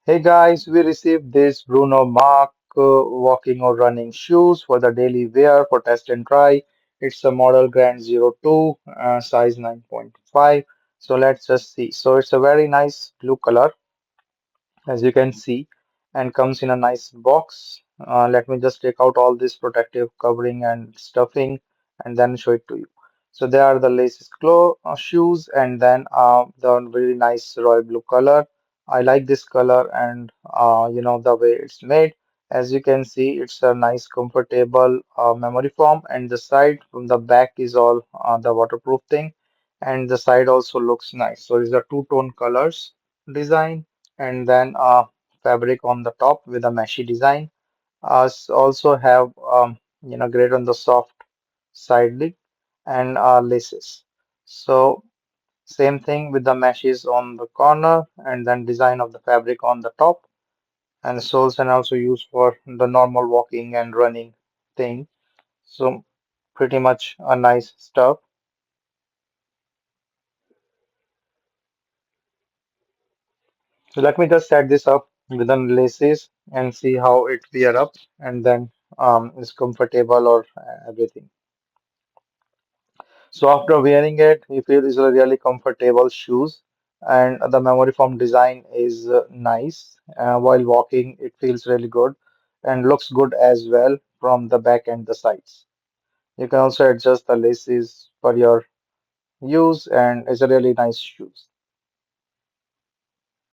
Hey guys, we received this Bruno Marc walking or running shoes for the daily wear for test and try. It's a model Grand Zero 2, size 9.5. So let's just see. So it's a very nice blue color, as you can see, and comes in a nice box. Let me just take out all this protective covering and stuffing and then show it to you. So there are the laces shoes, and then the very nice royal blue color. I like this color, and the way it's made. As you can see, it's a nice comfortable memory foam, and the side from the back is all the waterproof thing, and the side also looks nice. So it's a two-tone colors design, and then fabric on the top with a meshy design. Also have great on the soft side lip and laces. So same thing with the meshes on the corner, and then design of the fabric on the top, and the soles are also used for the normal walking and running thing. So pretty much a nice stuff. So let me just set this up with the laces and see how it wear up, and then is comfortable or everything. So after wearing it, you feel it's a really comfortable shoes, and the memory foam design is nice. While walking, it feels really good and looks good as well from the back and the sides. You can also adjust the laces for your use, and it's a really nice shoes.